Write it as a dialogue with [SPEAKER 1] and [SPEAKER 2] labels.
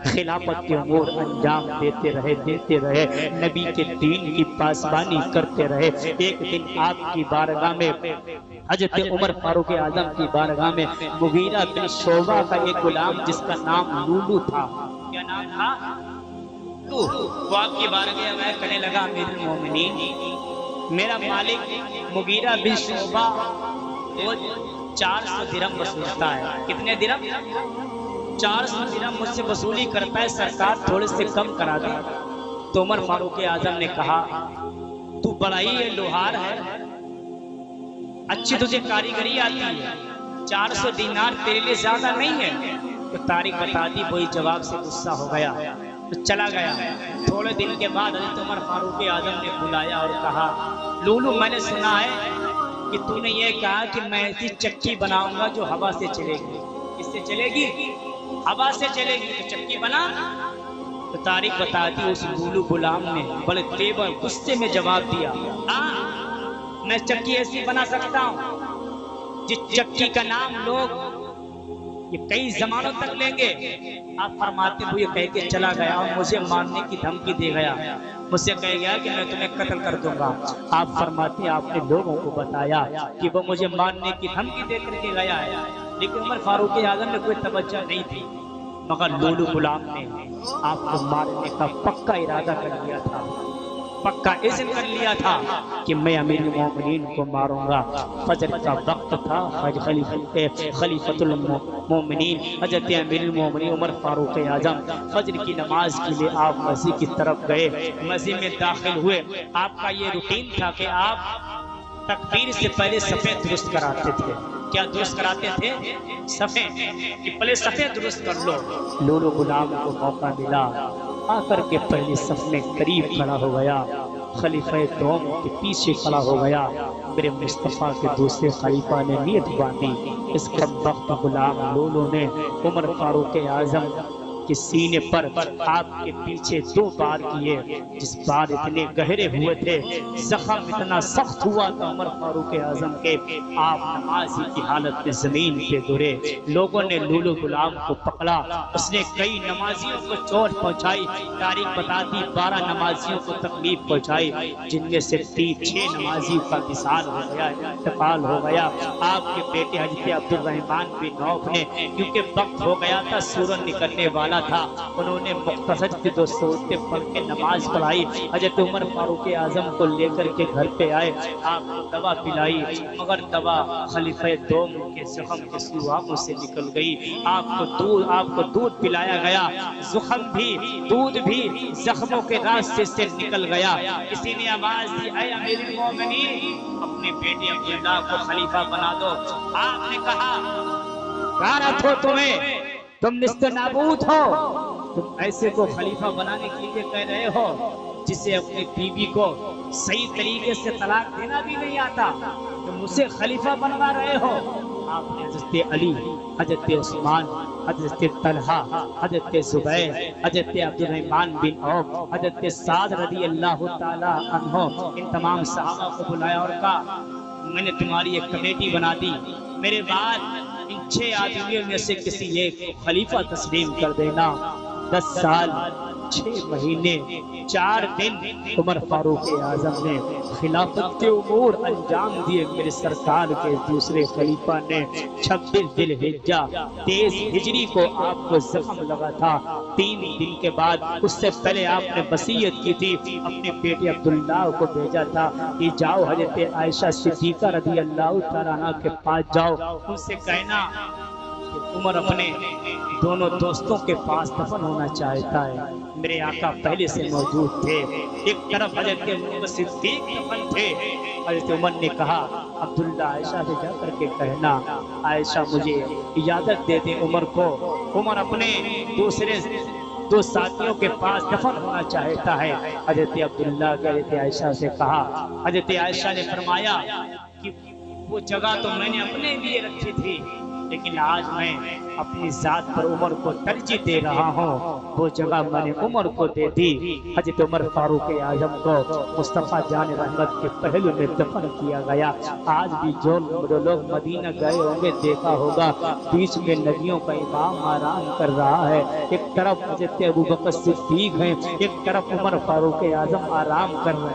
[SPEAKER 1] خلافت کے امور انجام دیتے رہے، نبی کے دین کی پاسبانی کرتے رہے۔ ایک دن آپ کی بارگاہ میں، حضرت عمر فاروق اعظم کی بارگاہ میں، مغیرہ بن شعبہ کا ایک غلام جس کا نام لولو تھا، کیا نام تھا؟ وہ آپ کی بارگاہ میں کہنے لگا، امیر المومنین، میرا مالک مغیرہ بن شعبہ وہ 400 درہم وصولتا ہے۔ کتنے درہم؟ 400 درہم مجھ سے وصولی کرتا ہے، سرکار تھوڑے سے کم کرا دے۔ تو عمر فاروق اعظم نے کہا، تو بڑا ہی لوہار ہے، اچھی تجھے کاریگری آتی ہے، 400 دینار تیرے لیے زیادہ نہیں ہے؟ تو تاریخ بتا دی، وہی جواب سے غصہ ہو گیا تو چلا گیا۔ تھوڑے دن کے بعد حضرت عمر فاروق اعظم نے بلایا اور کہا، لولو، میں نے سنا ہے کہ تو نے یہ کہا کہ میں ایسی چکی بناؤں گا جو ہوا سے چلے گی۔ کس سے چلے گی؟ ہوا سے چلے گی، تو چکی بنا۔ تو تاریخ بتاتی اس لولو غلام نے بڑے تیور غصے میں جواب دیا، ہاں میں چکی ایسی بنا سکتا ہوں جس چکی کا نام لوگ یہ کئی زمانوں تک لیں گے۔ آپ فرماتے ہوئے کہہ کے چلا گیا اور مجھے مارنے کی دھمکی دے گیا، مجھ سے کہہ گیا کہ میں تمہیں قتل کر دوں گا۔ آپ فرماتے ہیں آپ نے لوگوں کو بتایا کہ وہ مجھے مارنے کی دھمکی دے کر کے گیا ہے، لیکن عمر فاروق اعظم نے کوئی توجہ نہیں تھی، مگر لولو غلام نے آپ کو مارنے کا پکا ارادہ کر لیا تھا، پکا عزم کر لیا تھا کہ میں امیر المومنین کو ماروں گا۔ فجر کا وقت تھا، خلیفۃ المومنین حضرت امیر المومنین عمر فاروق اعظم فجر کی نماز کے لیے آپ مسجد کی طرف گئے، مسجد میں داخل ہوئے۔ آپ کا یہ روٹین تھا کہ آپ تکبیر سے پہلے صفیں درست کراتے تھے۔ کیا درست کراتے تھے؟ صفیں، کہ پہلے صفیں درست کر لو۔ لولو غلام کو موقع ملا، آ کر کے پہلے صف میں قریب کھڑا ہو گیا، خلیفہ دوم کے پیچھے کھڑا ہو گیا۔ میرے مصطفیٰ کے دوسرے خلیفہ نے نیت باندھی، اس بدبخت غلام لولو نے عمر فاروق اعظم کے سینے پر آپ کے پیچھے 2 بار کیے، جس بار اتنے گہرے ہوئے تھے، زخم اتنا سخت ہوا تھا عمر فاروق اعظم کے، آپ نمازی کی حالت میں زمین پہ گرے۔ لوگوں نے لولو غلام کو پکڑا، اس نے کئی نمازیوں کو چوٹ پہنچائی، تاریخ بتاتی 12 نمازیوں کو تکلیف پہنچائی، جن میں سے 6 نمازی کا وصال ہو گیا، انتقال ہو گیا۔ آپ کے بیٹے حضرت عبد الرحمن بن عوف نے، کیونکہ وقت ہو گیا تھا، سورج نکلنے والا تھا، انہوں نے مختصر 2 سورتیں پڑھ کے نماز پڑھائی۔ حضرت عمر فاروق اعظم کو لے کر کے گھر پہ آئے، آپ کو دوا پلائی، مگر دوا خلیفہ دوم کے زخم کے سوراخوں سے نکل گئی۔ آپ کو دودھ پلایا گیا، زخم بھی دودھ بھی زخموں کے راستے سے نکل گیا۔ کسی نے آواز دی، اے امیر المومنین، اپنے بیٹے عبداللہ کو خلیفہ بنا دو۔ آپ نے کہا، غارت ہو تمہیں، تم نست نابود ہو، تم ایسے کو خلیفہ بنانے کے لیے کہہ رہے ہو جسے اپنی بیوی کو صحیح طریقے سے طلاق دینا بھی نہیں آتا، تم اسے خلیفہ بنوا رہے ہو۔ آپ نے حضرت علی، حضرت عثمان، حضرت طلحہ، حضرت زبیر، حضرت عبد الرحمن بن عوف، حضرت سعد رضی اللہ تعالی عنہ، ان تمام صحابہ کو بلایا اور کہا، میں نے تمہاری ایک کمیٹی بنا دی، میرے بعد ان 6 آدمیوں میں سے کسی ایک کو خلیفہ تسلیم کر دینا۔ 10 سال 6 مہینے 4 دن عمر فاروق اعظم نے خلافت کے امور انجام دیے۔ میرے سرکار کے دوسرے خلیفہ نے 26 ذی الحجہ 23 ہجری کو آپ کو زخم لگا تھا۔ 3 دن کے بعد، اس سے پہلے آپ نے وصیت کی تھی، اپنے بیٹے عبداللہ کو بھیجا تھا کہ جاؤ حضرت عائشہ صدیقہ رضی اللہ تعالیٰ عنہ کے پاس جاؤ، ان سے کہنا عمر اپنے دونوں دوستوں کے پاس دفن ہونا چاہتا ہے۔ میرے آقا پہلے سے موجود تھے، ایک طرف حضرت عمر صدیق دفن تھے۔ حضرت عمر نے کہا، عبداللہ عائشہ سے جا کر کے کہنا عائشہ مجھے اجازت دے دے عمر کو، عمر اپنے دوسرے 2 ساتھیوں کے پاس دفن ہونا چاہتا ہے۔ حضرت عبداللہ نے حضرت عائشہ سے کہا، حضرت عائشہ نے فرمایا کہ وہ جگہ تو میں نے اپنے لیے رکھی تھی، لیکن آج میں اپنی ذات پر عمر کو ترجیح دے رہا ہوں، وہ جگہ میں نے عمر کو دے دی۔ حضرت عمر فاروق اعظم کو مصطفیٰ جان رحمت کے پہلو میں دفن کیا گیا۔ آج بھی جو لوگ مدینہ گئے ہوں گے دیکھا ہوگا بیچ میں ندیوں کا امام آرام کر رہا ہے، ایک طرف حضرت ابوبکر صدیق ہیں، ایک طرف عمر فاروق اعظم آرام کر رہے ہیں۔